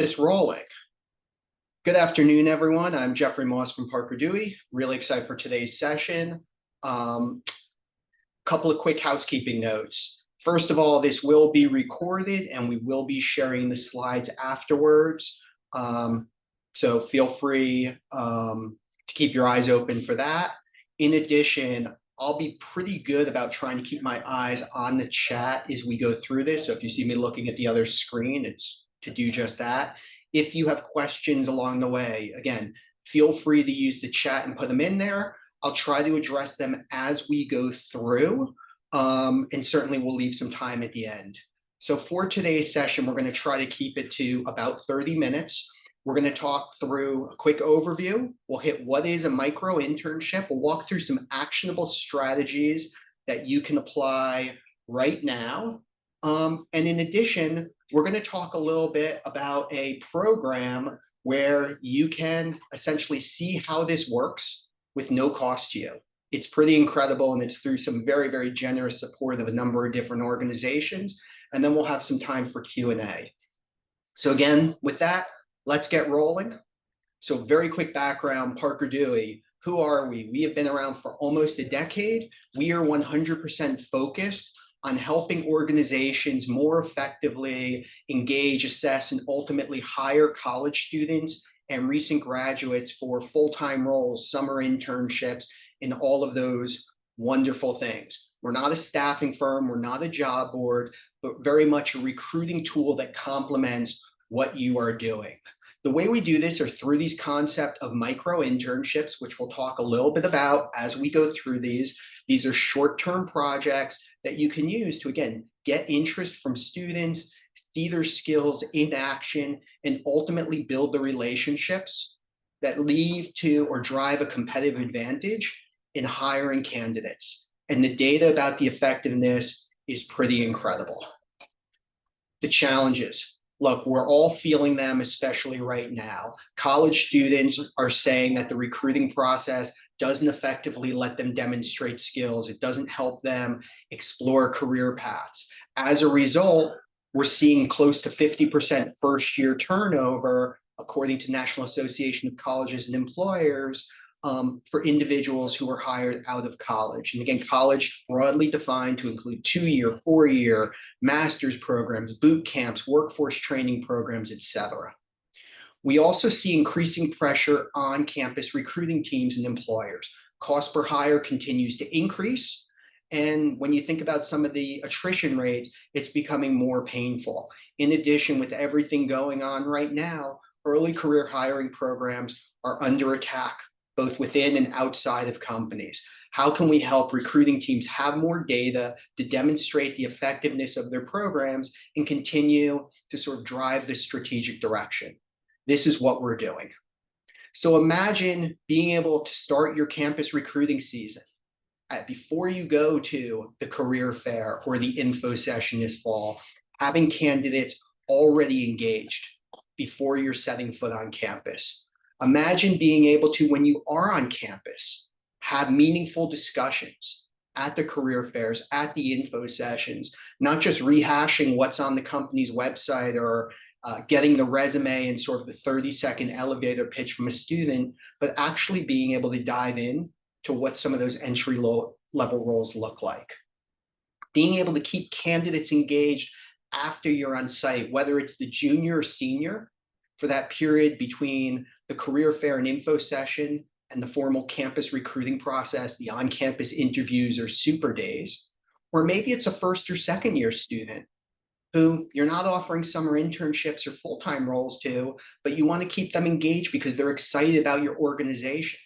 This rolling. Good afternoon, everyone. I'm Jeffrey Moss from Parker Dewey. Really excited for today's session. Couple of quick housekeeping notes. First of all, this will be recorded and we will be sharing the slides afterwards. So feel free to keep your eyes open for that. In addition, I'll be pretty good about trying to keep my eyes on the chat as we go through this. So if you see me looking at the other screen, it's to do just that. If you have questions along the way, again, feel free to use the chat and put them in there. I'll try to address them as we go through, and certainly we'll leave some time at the end. So for today's session, we're going to try to keep it to about 30 minutes. We're going to talk through a quick overview. We'll hit what is a micro-internship. We'll walk through some actionable strategies that you can apply right now. And in addition, we're going to talk a little bit about a program where you can essentially see how this works with no cost to you. It's pretty incredible, and it's through some very, very generous support of a number of different organizations. And then we'll have some time for Q&A. So again, with that, let's get rolling. So very quick background, Parker Dewey. Who are we? We have been around for almost a decade. We are 100% focused on helping organizations more effectively engage, assess, and ultimately hire college students and recent graduates for full-time roles, summer internships, and all of those wonderful things. We're not a staffing firm, we're not a job board, but very much a recruiting tool that complements what you are doing. The way we do this are through these concept of micro-internships, which we'll talk a little bit about as we go through these. These are short-term projects that you can use to, again, get interest from students, see their skills in action, and ultimately build the relationships that lead to or drive a competitive advantage in hiring candidates. And the data about the effectiveness is pretty incredible. The challenges. Look, we're all feeling them, especially right now. College students are saying that the recruiting process doesn't effectively let them demonstrate skills. It doesn't help them explore career paths. As a result, we're seeing close to 50% first-year turnover, according to National Association of Colleges and Employers, for individuals who are hired out of college. And again, college broadly defined to include 2-year, 4-year, master's programs, boot camps, workforce training programs, etc. We also see increasing pressure on campus recruiting teams and employers. Cost per hire continues to increase. And when you think about some of the attrition rates, it's becoming more painful. In addition, with everything going on right now, early career hiring programs are under attack, both within and outside of companies. How can we help recruiting teams have more data to demonstrate the effectiveness of their programs and continue to sort of drive this strategic direction? This is what we're doing. So imagine being able to start your campus recruiting season before you go to the career fair or the info session this fall, having candidates already engaged before you're setting foot on campus. Imagine being able to, when you are on campus, have meaningful discussions at the career fairs, at the info sessions, not just rehashing what's on the company's website or getting the resume and sort of the 30-second elevator pitch from a student, but actually being able to dive in to what some of those entry-level roles look like. Being able to keep candidates engaged after you're on site, whether it's the junior or senior, for that period between the career fair and info session and the formal campus recruiting process, the on-campus interviews or super days, or maybe it's a first or second year student who you're not offering summer internships or full-time roles to, but you want to keep them engaged because they're excited about your organization.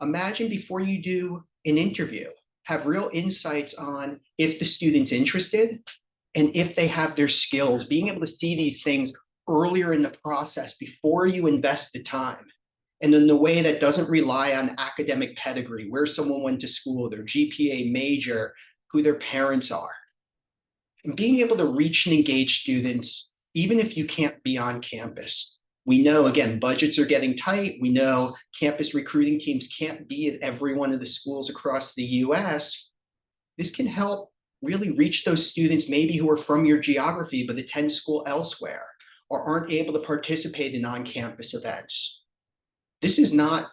Imagine before you do an interview, have real insights on if the student's interested and if they have their skills, being able to see these things earlier in the process before you invest the time. And in a way that doesn't rely on academic pedigree, where someone went to school, their GPA major, who their parents are. And being able to reach and engage students, even if you can't be on campus. We know, again, budgets are getting tight. We know campus recruiting teams can't be at every one of the schools across the US. This can help really reach those students maybe who are from your geography but attend school elsewhere, or aren't able to participate in on-campus events. This is not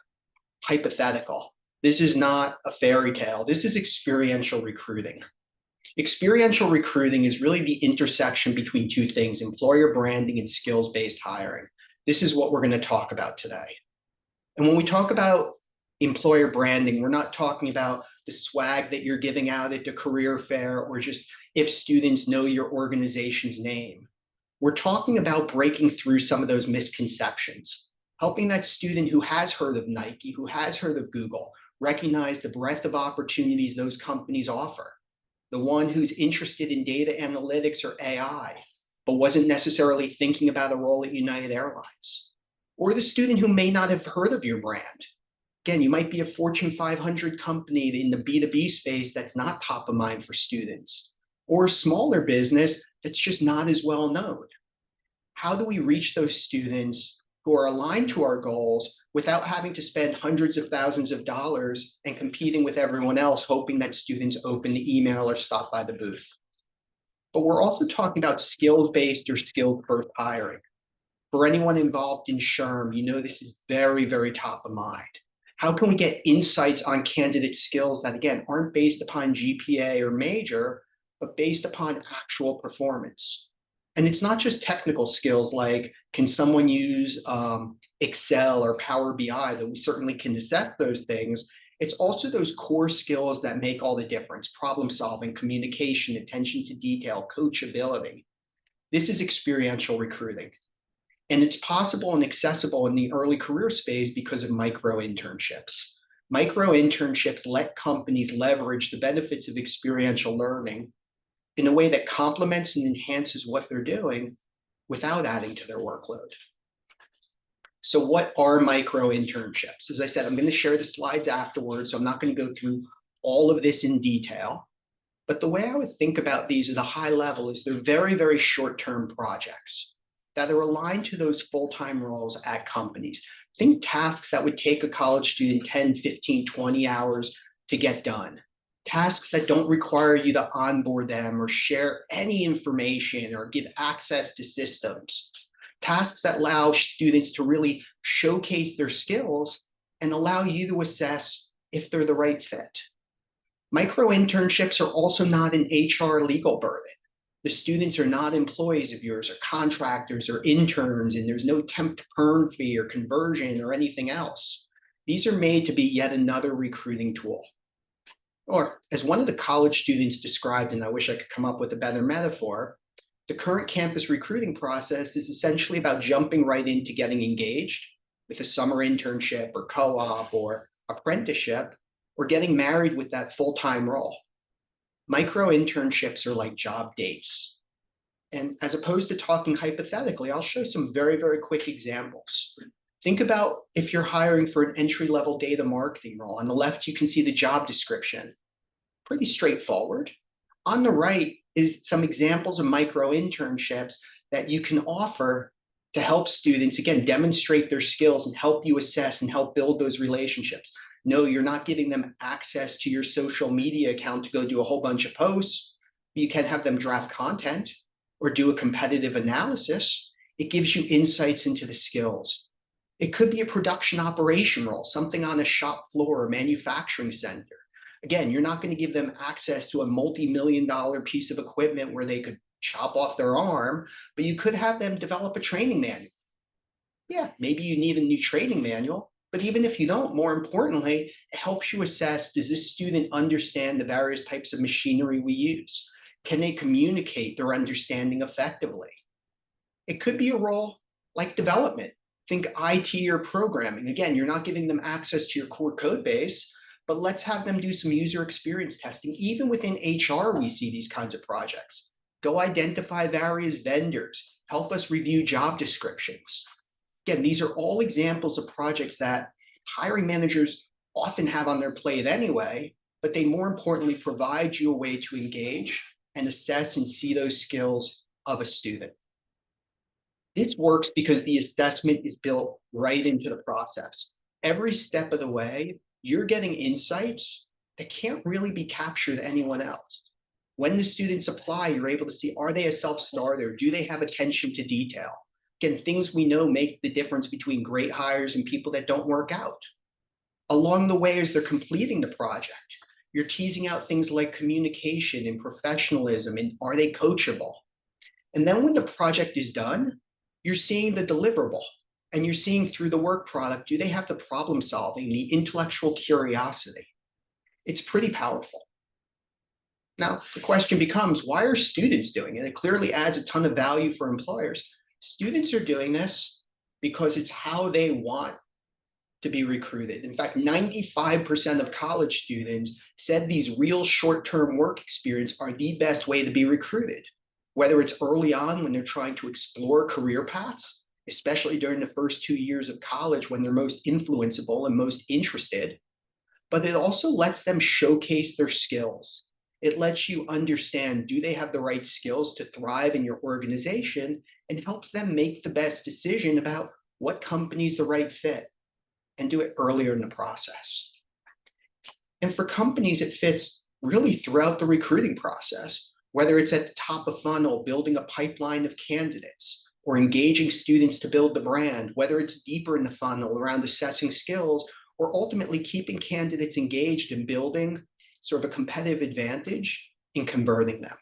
hypothetical. This is not a fairy tale. This is experiential recruiting. Experiential recruiting is really the intersection between two things, employer branding and skills-based hiring. This is what we're going to talk about today. And when we talk about employer branding, we're not talking about the swag that you're giving out at the career fair or just if students know your organization's name. We're talking about breaking through some of those misconceptions, helping that student who has heard of Nike, who has heard of Google, recognize the breadth of opportunities those companies offer. The one who's interested in data analytics or AI, but wasn't necessarily thinking about a role at United Airlines. Or the student who may not have heard of your brand. Again, you might be a Fortune 500 company in the B2B space that's not top of mind for students, or a smaller business that's just not as well known. How do we reach those students who are aligned to our goals without having to spend hundreds of thousands of dollars and competing with everyone else, hoping that students open the email or stop by the booth? But we're also talking about skills-based or skills-first hiring. For anyone involved in SHRM, you know this is very, very top of mind. How can we get insights on candidate skills that, again, aren't based upon GPA or major, but based upon actual performance? And it's not just technical skills like, can someone use Excel or Power BI, though we certainly can assess those things. It's also those core skills that make all the difference: problem solving, communication, attention to detail, coachability. This is experiential recruiting. And it's possible and accessible in the early career space because of micro-internships. Micro-internships let companies leverage the benefits of experiential learning in a way that complements and enhances what they're doing without adding to their workload. So what are micro-internships? As I said, I'm going to share the slides afterwards, so I'm not going to go through all of this in detail. But the way I would think about these at a high level is they're very, very short-term projects that are aligned to those full-time roles at companies. Think tasks that would take a college student 10, 15, 20 hours to get done. Tasks that don't require you to onboard them or share any information or give access to systems. Tasks that allow students to really showcase their skills and allow you to assess if they're the right fit. Micro-internships are also not an HR legal burden. The students are not employees of yours or contractors or interns, and there's no temp to perm fee or conversion or anything else. These are made to be yet another recruiting tool. Or as one of the college students described, and I wish I could come up with a better metaphor, the current campus recruiting process is essentially about jumping right into getting engaged with a summer internship or co-op or apprenticeship, or getting married with that full-time role. Micro-internships are like job dates. And as opposed to talking hypothetically, I'll show some very, very quick examples. Think about if you're hiring for an entry-level data marketing role. On the left, you can see the job description. Pretty straightforward. On the right is some examples of micro-internships that you can offer to help students, again, demonstrate their skills and help you assess and help build those relationships. No, you're not giving them access to your social media account to go do a whole bunch of posts. You can have them draft content or do a competitive analysis. It gives you insights into the skills. It could be a production operation role, something on a shop floor or manufacturing center. Again, you're not going to give them access to a multi-million-dollar piece of equipment where they could chop off their arm, but you could have them develop a training manual. Yeah, maybe you need a new training manual, but even if you don't, more importantly, it helps you assess, does this student understand the various types of machinery we use? Can they communicate their understanding effectively? It could be a role like development. Think IT or programming. Again, you're not giving them access to your core code base, but let's have them do some user experience testing. Even within HR, we see these kinds of projects. Go identify various vendors. Help us review job descriptions. Again, these are all examples of projects that hiring managers often have on their plate anyway, but they more importantly provide you a way to engage and assess and see those skills of a student. This works because the assessment is built right into the process. Every step of the way, you're getting insights that can't really be captured anyone else. When the students apply, you're able to see, are they a self-starter? Do they have attention to detail? Again, things we know make the difference between great hires and people that don't work out. Along the way, as they're completing the project, you're teasing out things like communication and professionalism, and are they coachable? And then when the project is done, you're seeing the deliverable, and you're seeing through the work product, do they have the problem solving, the intellectual curiosity? It's pretty powerful. Now, the question becomes, why are students doing it? It clearly adds a ton of value for employers. Students are doing this because it's how they want to be recruited. In fact, 95% of college students said these real short-term work experience are the best way to be recruited, whether it's early on when they're trying to explore career paths, especially during the first 2 years of college when they're most influenceable and most interested, but it also lets them showcase their skills. It lets you understand, do they have the right skills to thrive in your organization, and helps them make the best decision about what company's the right fit, and do it earlier in the process. And for companies, it fits really throughout the recruiting process, whether it's at the top of funnel, building a pipeline of candidates, or engaging students to build the brand, whether it's deeper in the funnel around assessing skills, or ultimately keeping candidates engaged in building sort of a competitive advantage in converting them.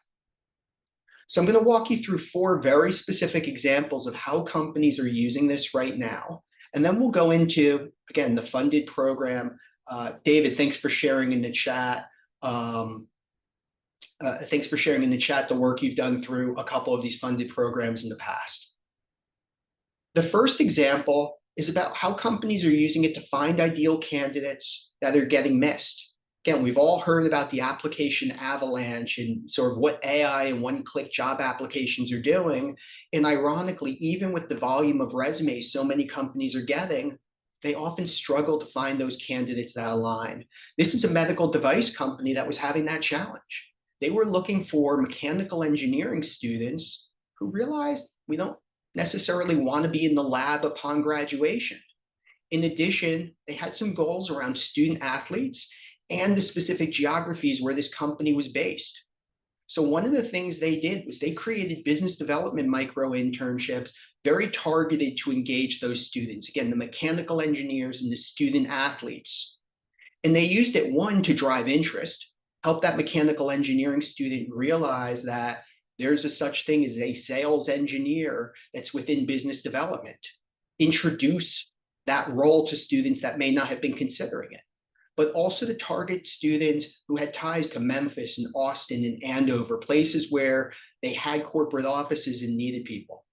So I'm going to walk you through 4 very specific examples of how companies are using this right now. And then we'll go into, again, the funded program. David, thanks for sharing in the chat. Thanks for sharing in the chat the work you've done through a couple of these funded programs in the past. The first example is about how companies are using it to find ideal candidates that are getting missed. Again, we've all heard about the application avalanche and sort of what AI and one-click job applications are doing. And ironically, even with the volume of resumes so many companies are getting, they often struggle to find those candidates that align. This is a medical device company that was having that challenge. They were looking for mechanical engineering students who realized we don't necessarily want to be in the lab upon graduation. In addition, they had some goals around student athletes and the specific geographies where this company was based. So one of the things they did was they created business development micro-internships very targeted to engage those students, again, the mechanical engineers and the student athletes. And they used it, one, to drive interest, help that mechanical engineering student realize that there's a such thing as a sales engineer that's within business development. Introduce that role to students that may not have been considering it, but also to target students who had ties to Memphis and Austin and Andover, places where they had corporate offices and needed people.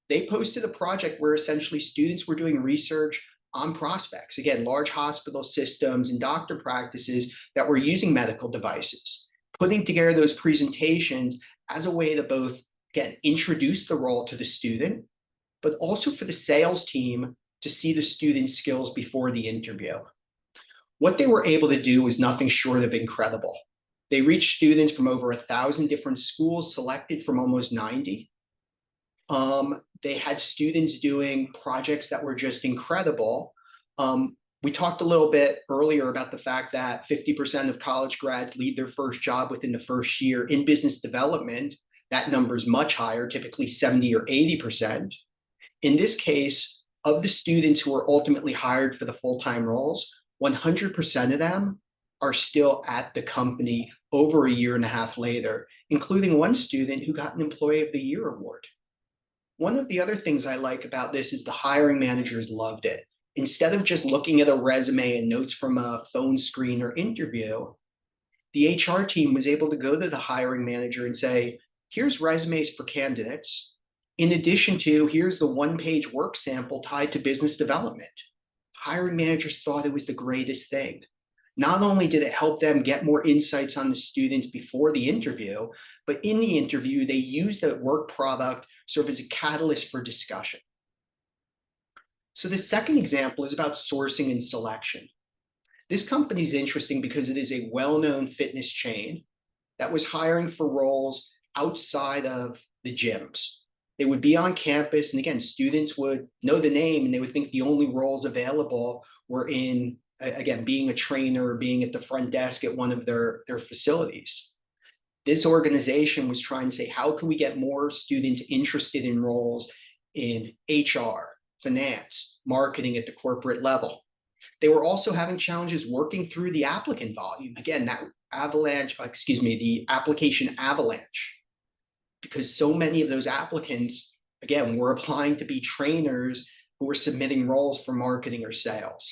They posted a project where essentially students were doing research on prospects, again, large hospital systems and doctor practices that were using medical devices, putting together those presentations as a way to both, again, introduce the role to the student, but also for the sales team to see the student's skills before the interview. What they were able to do was nothing short of incredible. They reached students from over 1,000 different schools, selected from almost 90. They had students doing projects that were just incredible. We talked a little bit earlier about the fact that 50% of college grads leave their first job within the first year. In business development, that number is much higher, typically 70 or 80%. In this case, of the students who are ultimately hired for the full-time roles, 100% of them are still at the company over a year and a half later, including one student who got an Employee of the Year award. One of the other things I like about this is the hiring managers loved it. Instead of just looking at a resume and notes from a phone screen or interview, the HR team was able to go to the hiring manager and say, here's resumes for candidates. In addition to, here's the one-page work sample tied to business development. Hiring managers thought it was the greatest thing. Not only did it help them get more insights on the students before the interview, but in the interview, they used the work product sort of as a catalyst for discussion. So the second example is about sourcing and selection. This company is interesting because it is a well-known fitness chain that was hiring for roles outside of the gyms. They would be on campus, and again, students would know the name and they would think the only roles available were in, again, being a trainer or being at the front desk at one of their facilities. This organization was trying to say, how can we get more students interested in roles in HR, finance, marketing at the corporate level. They were also having challenges working through the applicant volume. Again, that the application avalanche, because so many of those applicants, again, were applying to be trainers who were submitting roles for marketing or sales.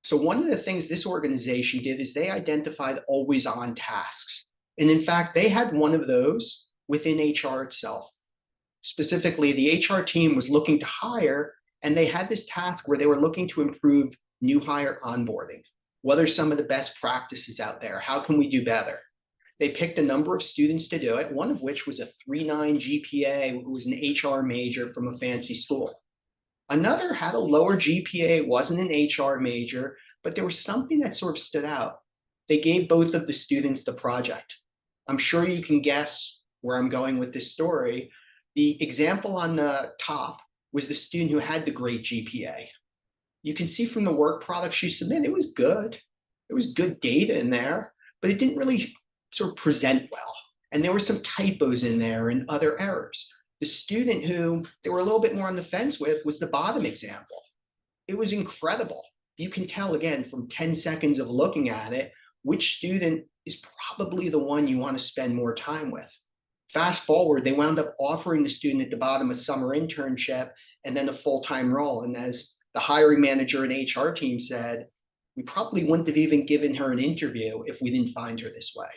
So one of the things this organization did is they identified always on tasks. And in fact, they had one of those within HR itself. Specifically, the HR team was looking to hire, and they had this task where they were looking to improve new hire onboarding. What are some of the best practices out there? How can we do better? They picked a number of students to do it, one of which was a 3.9 GPA, who was an HR major from a fancy school. Another had a lower GPA, wasn't an HR major, but there was something that sort of stood out. They gave both of the students the project. I'm sure you can guess where I'm going with this story. The example on the top was the student who had the great GPA. You can see from the work product she submitted, it was good. There was good data in there, but it didn't really sort of present well. And there were some typos in there and other errors. The student who they were a little bit more on the fence with was the bottom example. It was incredible. You can tell, again, from 10 seconds of looking at it, which student is probably the one you want to spend more time with. Fast forward, they wound up offering the student at the bottom a summer internship and then a full-time role. And as the hiring manager and HR team said, we probably wouldn't have even given her an interview if we didn't find her this way.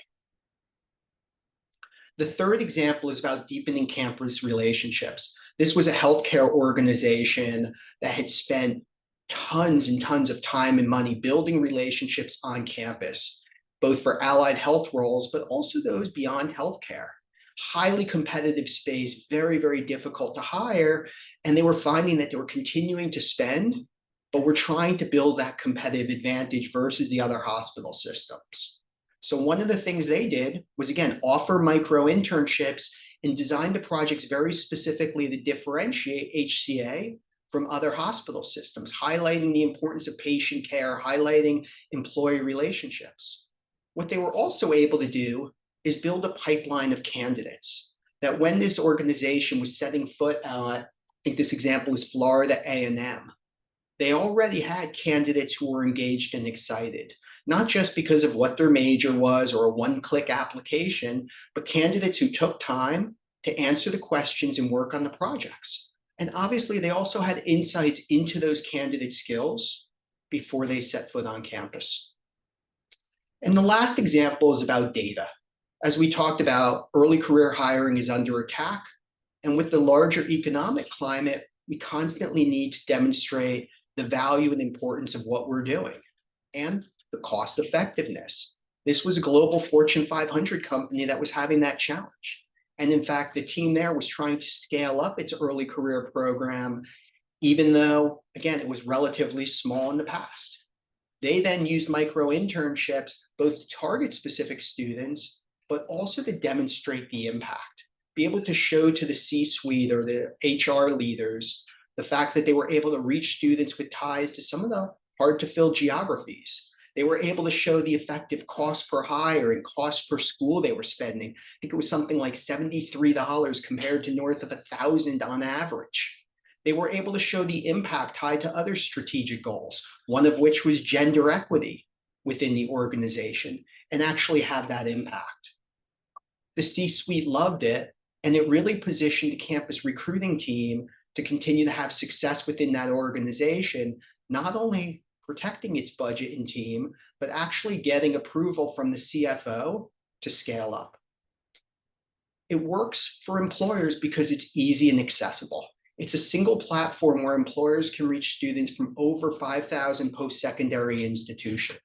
The third example is about deepening campus relationships. This was a healthcare organization that had spent tons and tons of time and money building relationships on campus, both for allied health roles, but also those beyond healthcare. Highly competitive space, very, very difficult to hire. And they were finding that they were continuing to spend, but were trying to build that competitive advantage versus the other hospital systems. So one of the things they did was, again, offer micro-internships and design the projects very specifically to differentiate HCA from other hospital systems, highlighting the importance of patient care, highlighting employee relationships. What they were also able to do is build a pipeline of candidates that when this organization was setting foot at, I think this example is Florida A&M, they already had candidates who were engaged and excited, not just because of what their major was or a one-click application, but candidates who took time to answer the questions and work on the projects. And obviously, they also had insights into those candidate skills before they set foot on campus. And the last example is about data. As we talked about, early career hiring is under attack. And with the larger economic climate, we constantly need to demonstrate the value and importance of what we're doing and the cost effectiveness. This was a global Fortune 500 company that was having that challenge. And in fact, the team there was trying to scale up its early career program, even though, again, it was relatively small in the past. They then used micro-internships both to target specific students, but also to demonstrate the impact, be able to show to the C-suite or the HR leaders the fact that they were able to reach students with ties to some of the hard-to-fill geographies. They were able to show the effective cost per hire and cost per school they were spending. I think it was something like $73 compared to north of $1,000 on average. They were able to show the impact tied to other strategic goals, one of which was gender equity within the organization, and actually have that impact. The C-suite loved it, and it really positioned the campus recruiting team to continue to have success within that organization, not only protecting its budget and team, but actually getting approval from the CFO to scale up. It works for employers because it's easy and accessible. It's a single platform where employers can reach students from over 5,000 post-secondary institutions.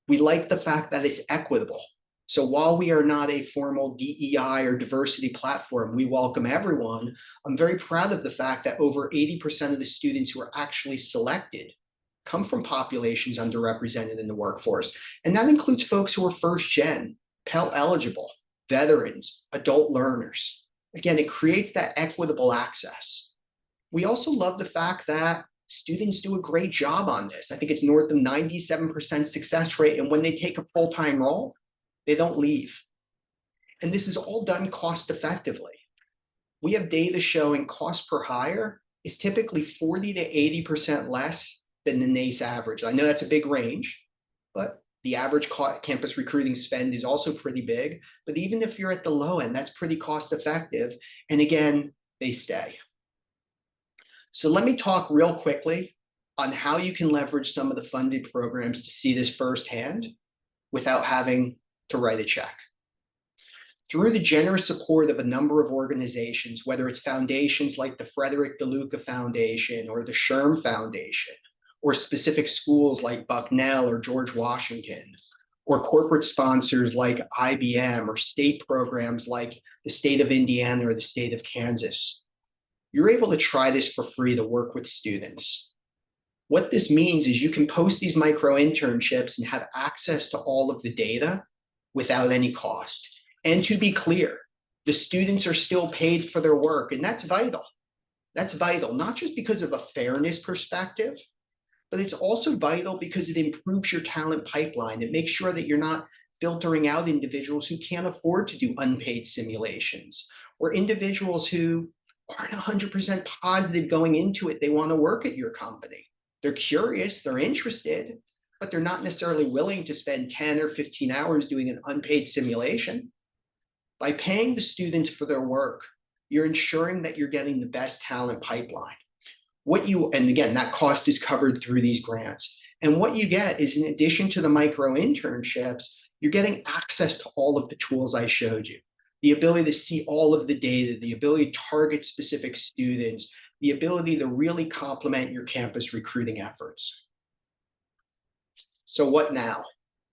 We like the fact that it's equitable. So while we are not a formal DEI or diversity platform, we welcome everyone. I'm very proud of the fact that over 80% of the students who are actually selected come from populations underrepresented in the workforce. And that includes folks who are first gen, Pell eligible, veterans, adult learners. Again, it creates that equitable access. We also love the fact that students do a great job on this. I think it's north of 97% success rate. And when they take a full-time role, they don't leave. And this is all done cost effectively. We have data showing cost per hire is typically 40 to 80% less than the NACE average. I know that's a big range, but the average campus recruiting spend is also pretty big. But even if you're at the low end, that's pretty cost effective. And again, they stay. So let me talk real quickly on how you can leverage some of the funded programs to see this firsthand without having to write a check. Through the generous support of a number of organizations, whether it's foundations like the Frederick DeLuca Foundation or the SHRM Foundation, or specific schools like Bucknell or George Washington, or corporate sponsors like IBM, or state programs like the state of Indiana or the state of Kansas, you're able to try this for free to work with students. What this means is you can post these micro-internships and have access to all of the data without any cost. And to be clear, the students are still paid for their work, and that's vital. That's vital, not just because of a fairness perspective, but it's also vital because it improves your talent pipeline. It makes sure that you're not filtering out individuals who can't afford to do unpaid simulations, or individuals who aren't 100% positive going into it they want to work at your company. They're curious, they're interested, but they're not necessarily willing to spend 10 or 15 hours doing an unpaid simulation. By paying the students for their work, you're ensuring that you're getting the best talent pipeline. And again, that cost is covered through these grants. And what you get is, in addition to the micro-internships, you're getting access to all of the tools I showed you. The ability to see all of the data, the ability to target specific students, the ability to really complement your campus recruiting efforts. So what now?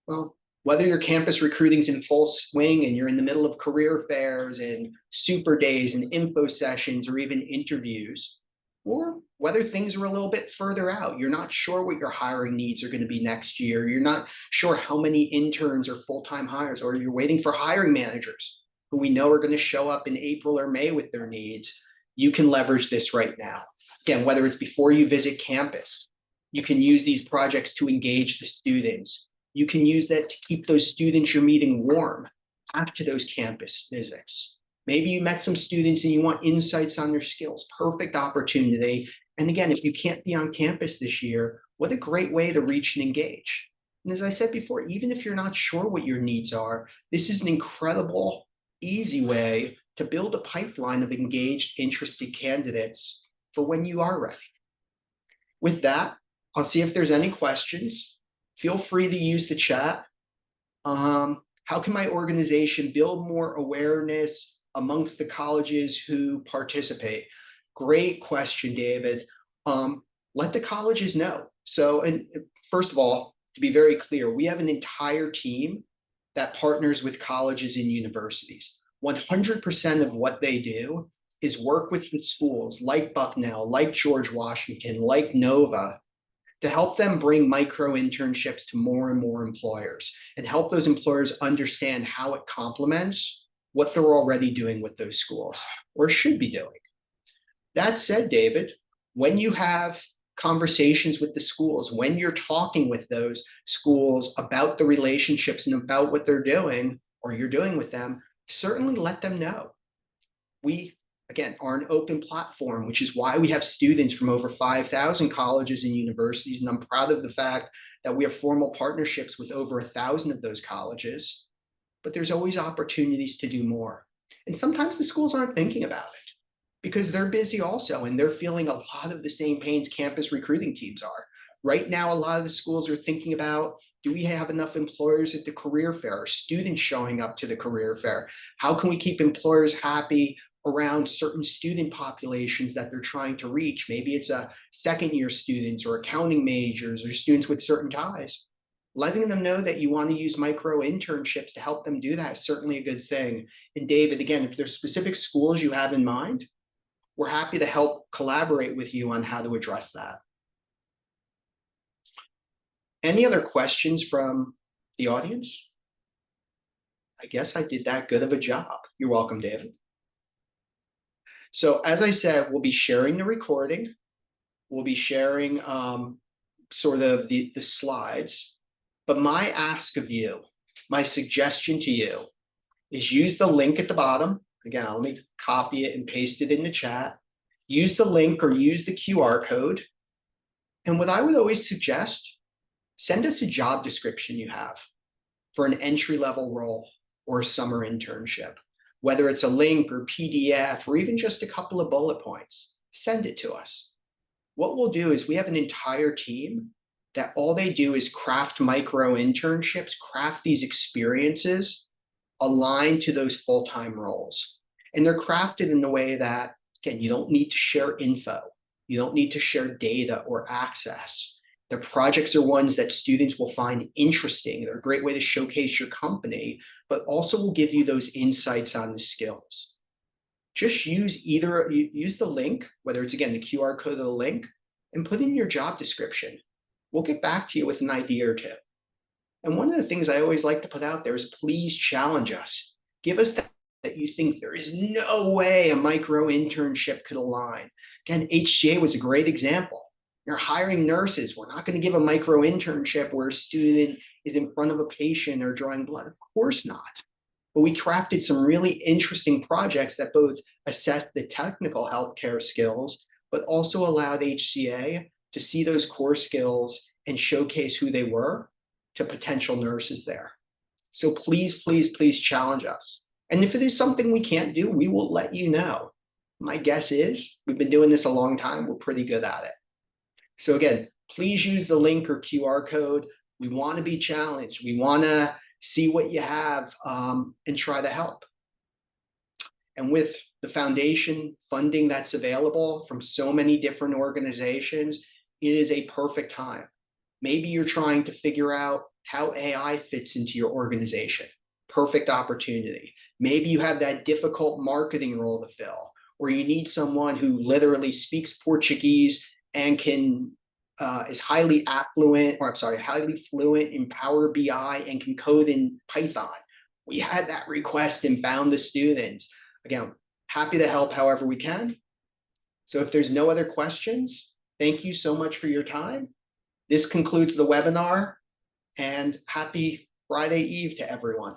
Well, whether your campus recruiting's in full swing and you're in the middle of career fairs and super days and info sessions or even interviews, or whether things are a little bit further out, you're not sure what your hiring needs are going to be next year, you're not sure how many interns or full-time hires, or you're waiting for hiring managers who we know are going to show up in April or May with their needs, you can leverage this right now. Again, whether it's before you visit campus, you can use these projects to engage the students. You can use that to keep those students you're meeting warm after those campus visits. Maybe you met some students and you want insights on their skills. Perfect opportunity. And again, if you can't be on campus this year, what a great way to reach and engage. And as I said before, even if you're not sure what your needs are, this is an incredible, easy way to build a pipeline of engaged, interested candidates for when you are ready. With that, I'll see if there's any questions. Feel free to use the chat. How can my organization build more awareness amongst the colleges who participate? Great question, David. Let the colleges know. So, and first of all, to be very clear, we have an entire team that partners with colleges and universities. 100% of what they do is work with the schools like Bucknell, like George Washington, like Nova, to help them bring micro-internships to more and more employers and help those employers understand how it complements what they're already doing with those schools or should be doing. That said, David, when you have conversations with the schools, when you're talking with those schools about the relationships and about what they're doing or you're doing with them, certainly let them know. We, again, are an open platform, which is why we have students from over 5,000 colleges and universities. And I'm proud of the fact that we have formal partnerships with over 1,000 of those colleges. But there's always opportunities to do more. And sometimes the schools aren't thinking about it because they're busy also, and they're feeling a lot of the same pains campus recruiting teams are. Right now, a lot of the schools are thinking about, do we have enough employers at the career fair, students showing up to the career fair? How can we keep employers happy around certain student populations that they're trying to reach? Maybe it's a second-year students or accounting majors or students with certain ties. Letting them know that you want to use micro-internships to help them do that is certainly a good thing. And David, again, if there's specific schools you have in mind, we're happy to help collaborate with you on how to address that. Any other questions from the audience? I guess I did that good of a job. You're welcome, David. So as I said, we'll be sharing the recording. We'll be sharing sort of the slides. But my ask of you, my suggestion to you, is use the link at the bottom. Again, let me copy it and paste it in the chat. use the link or use the QR code. And what I would always suggest, send us a job description you have for an entry-level role or a summer internship, whether it's a link or PDF or even just a couple of bullet points. Send it to us. What we'll do is we have an entire team that all they do is craft micro-internships, craft these experiences aligned to those full-time roles. And they're crafted in the way that, again, you don't need to share info. You don't need to share data or access. The projects are ones that students will find interesting. They're a great way to showcase your company, but also will give you those insights on the skills. Just use the link, whether it's again the QR code or the link, and put in your job description. We'll get back to you with an idea or two. And one of the things I always like to put out there is please challenge us. Give us that you think there is no way a micro internship could align. Again, HCA was a great example. You're hiring nurses. We're not going to give a micro internship where a student is in front of a patient or drawing blood. Of course not. But we crafted some really interesting projects that both assessed the technical healthcare skills, but also allowed HCA to see those core skills and showcase who they were to potential nurses there. So please, please, please challenge us. And if it is something we can't do, we will let you know. My guess is we've been doing this a long time. We're pretty good at it. So again, please use the link or QR code. We want to be challenged. We want to see what you have and try to help. And with the foundation funding that's available from so many different organizations, it is a perfect time. Maybe you're trying to figure out how AI fits into your organization. Perfect opportunity. Maybe you have that difficult marketing role to fill, or you need someone who literally speaks Portuguese and is highly fluent in Power BI and can code in Python. We had that request and found the students. Again, happy to help however we can. So if there's no other questions, thank you so much for your time. This concludes the webinar, and happy Friday Eve to everyone.